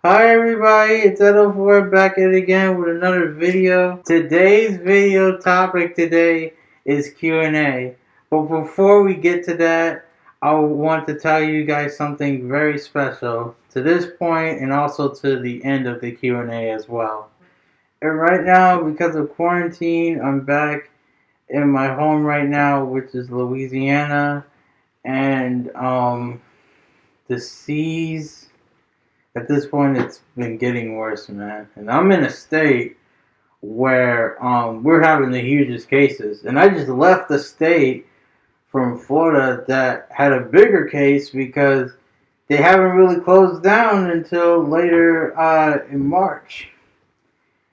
Hi everybody, it's Edo4 back at it again with another video. Today's video topic today is Q&A. But before we get to that, I want to tell you guys something very special to this point and also to the end of the Q&A as well. And right now, because of quarantine, I'm back in my home right now, which is Louisiana, and the seas. At this point, it's been getting worse, man. And I'm in a state where we're having the hugest cases. And I just left the state from Florida that had a bigger case because they haven't really closed down until later in March.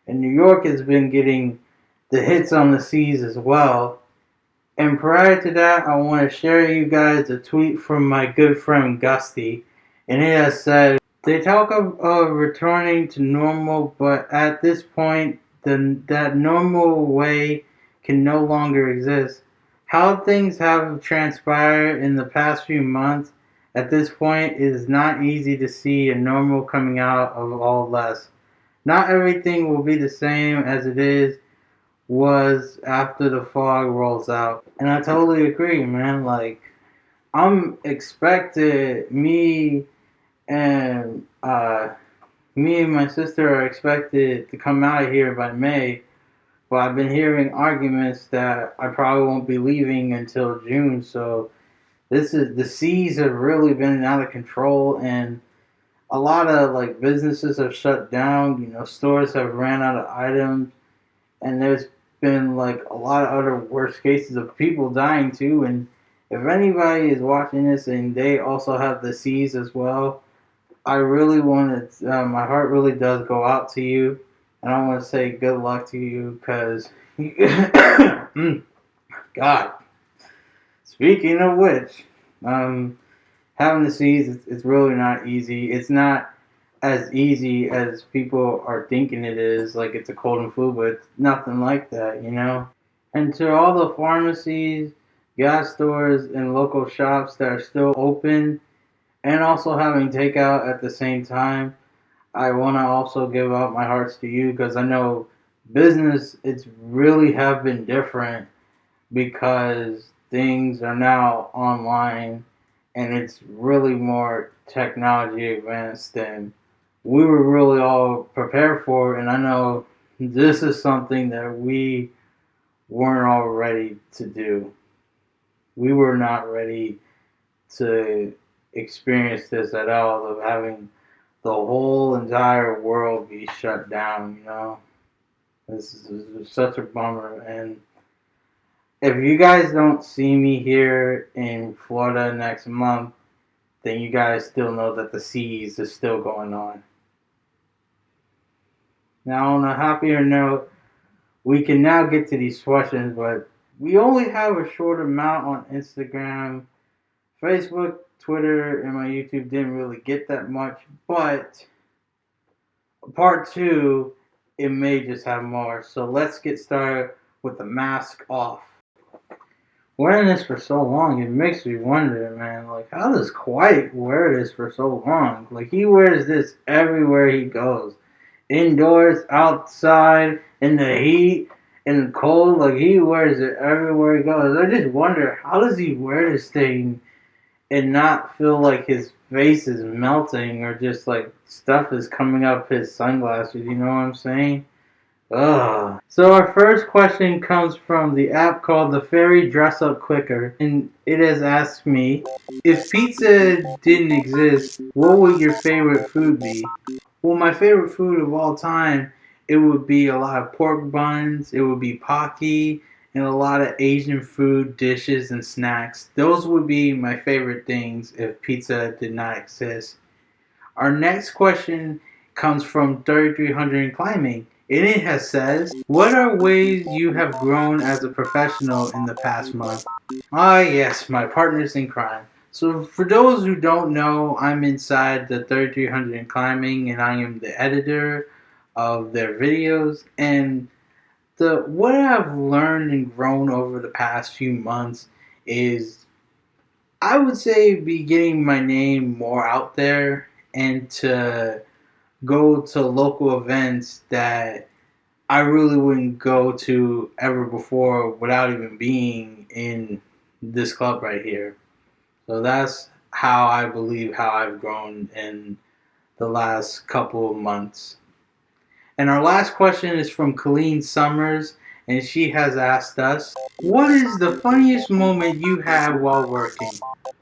And New York has been getting the hits on the seas as well. And prior to that, I want to share you guys a tweet from my good friend Gusty. And it has said, they talk of returning to normal, but at this point, that normal way can no longer exist. How things have transpired in the past few months, at this point, it is not easy to see a normal coming out of all this. Not everything will be the same as it was after the fog rolls out. And I totally agree, man. Like, I'm expected, and me and my sister are expected to come out of here by May, but I've been hearing arguments that I probably won't be leaving until June. So the seas have really been out of control, and a lot of like businesses have shut down. You know, stores have ran out of items, and there's been like a lot of other worst cases of people dying too. And if anybody is watching this and they also have the seas as well, I really want to, my heart really does go out to you. And I want to say good luck to you because, God, speaking of which, having the seas, it's really not easy. It's not as easy as people are thinking it is, like it's a cold and flu, but it's nothing like that, you know? And to all the pharmacies, gas stores, and local shops that are still open, and also having takeout at the same time, I want to also give out my hearts to you because I know business, it's really have been different because things are now online and it's really more technology advanced than we were really all prepared for. And I know this is something that we weren't all ready to do. We were not ready to experience this at all, of having the whole entire world be shut down, you know? This is such a bummer. And if you guys don't see me here in Florida next month, then you guys still know that the seas is still going on. Now, on a happier note, we can now get to these questions, but we only have a short amount on Instagram. Facebook, Twitter, and my YouTube didn't really get that much, but part 2, it may just have more. So let's get started with the mask off. Wearing this for so long, it makes me wonder, man, like, how does Kwite wear this for so long? Like, he wears this everywhere he goes. Indoors, outside, in the heat, in the cold, like, he wears it everywhere he goes. I just wonder, how does he wear this thing and not feel like his face is melting or just like stuff is coming up his sunglasses, you know what I'm saying? Ugh. So our first question comes from the app called the Fairy Dress Up Quicker, and it has asked me, if pizza didn't exist, what would your favorite food be? Well, my favorite food of all time, it would be a lot of pork buns, it would be Pocky, and a lot of Asian food dishes and snacks. Those would be my favorite things if pizza did not exist. Our next question comes from 3300 Climbing. And it has says, what are ways you have grown as a professional in the past month? Ah yes, my partners in crime. So for those who don't know, I'm inside the 3300 Climbing and I am the editor of their videos. And what I've learned and grown over the past few months is, I would say, be getting my name more out there and to go to local events that I really wouldn't go to ever before without even being in this club right here. So that's how I believe how I've grown in the last couple of months. And our last question is from Kelianna Summers, and she has asked us, what is the funniest moment you had while working?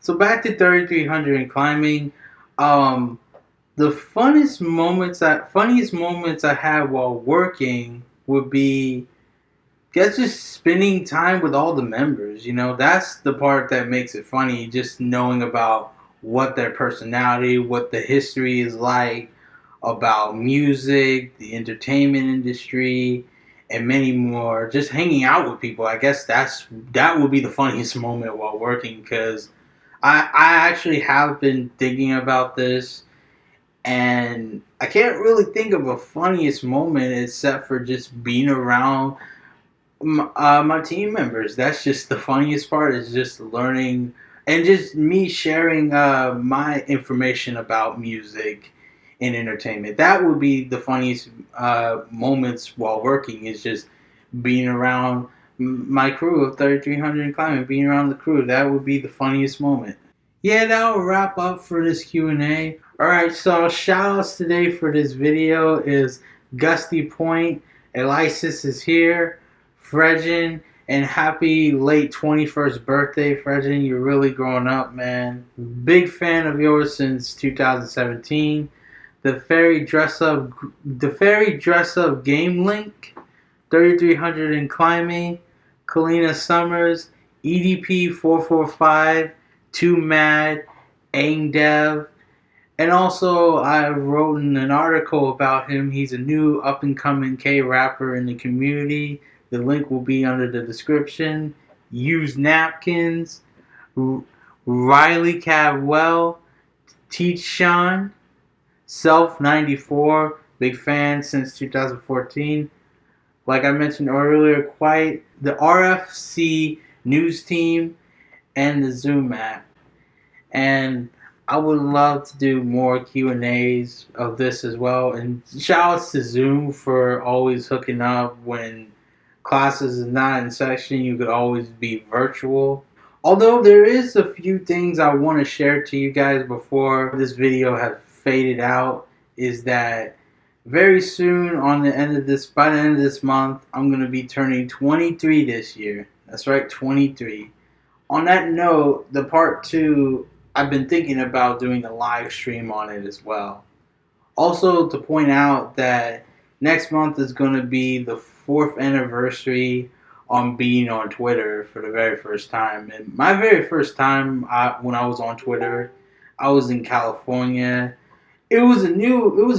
So back to 3300 and climbing. The funniest moments I had while working would be just spending time with all the members. You know, that's the part that makes it funny. Just knowing about what their personality, what the history is like, about music, the entertainment industry, and many more. Just hanging out with people. I guess that would be the funniest moment while working, because I actually have been thinking about this, and I can't really think of a funniest moment except for just being around my team members. That's just the funniest part, is just learning and just me sharing my information about music and entertainment. That would be the funniest moments while working, is just being around my crew of 3300 and climbing, being around the crew. That would be the funniest moment. Yeah, that'll wrap up for this Q&A. Alright, so shoutouts today for this video is GustyPoint, Elisis is here, Fregend, and happy late 21st birthday, Fregend. You're really growing up, man. Big fan of yours since 2017. The Fairy Dress Up Game Link, 3300 and climbing, Kelianna Summers, EDP 445, Twomad, ANGDEV, and also I wrote an article about him. He's a new up-and-coming K rapper in the community. The link will be under the description. Use napkins. Rieley Caldwell, Teach Shan, Self 94, big fan since 2014. Like I mentioned earlier, Kwite, the RFC News Team, and the Zoom app. And I would love to do more Q&As of this as well. And shoutouts to Zoom for always hooking up when classes is not in session. You could always be virtual. Although there is a few things I want to share to you guys before this video has faded out, is that very soon by the end of this month, I'm going to be turning 23 this year. That's right, 23. On that note, the part 2, I've been thinking about doing a live stream on it as well. Also, to point out that next month is going to be the 4th anniversary on being on Twitter for the very first time. And my very first time when I was on Twitter, I was in California. It was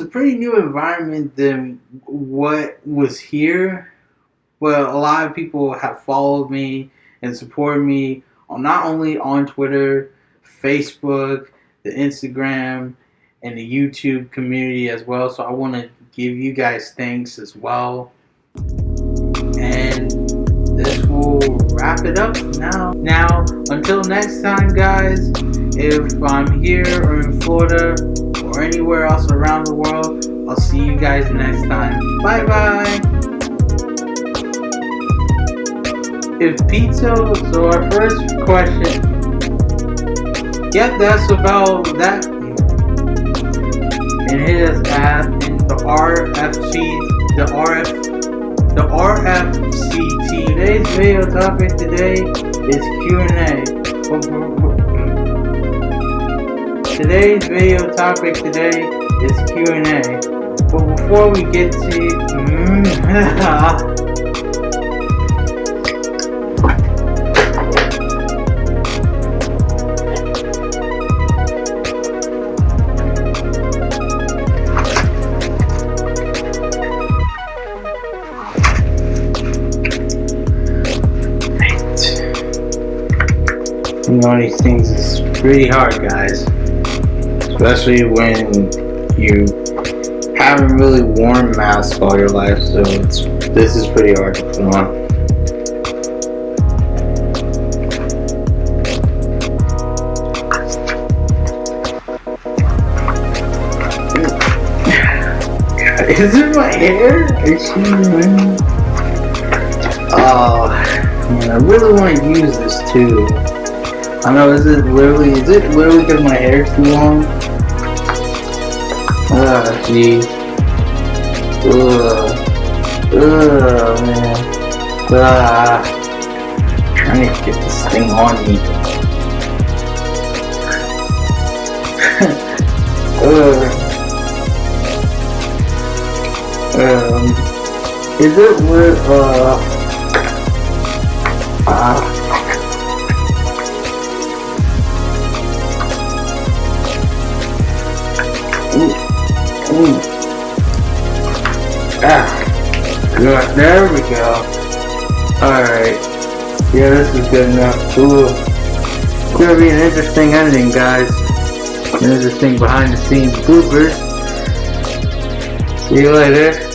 a pretty new environment than what was here. Well, a lot of people have followed me and supported me not only on Twitter, Facebook, the Instagram, and the YouTube community as well. So I want to give you guys thanks as well. And this will wrap it up now. Now, until next time, guys, if I'm here or in Florida or anywhere else around the world, I'll see you guys next time. Bye bye. If pizza, so our first question. Yep, that's about that. And hit us at the RFCT. Today's video topic today is Q&A. Today's video topic today is Q&A. But before we get to these things is pretty hard, guys. Especially when you haven't really worn masks all your life, so this is pretty hard to put on. Is it my hair? Excuse me. Oh, man, I really want to use this too. I know, is it literally because my hair's too long? Ah, jeez. Man. I need to get this thing on me. Is it with, good, there we go. Alright. Yeah, this is good enough. Ooh. It's gonna be an interesting ending, guys. An interesting behind the scenes bloopers. See you later.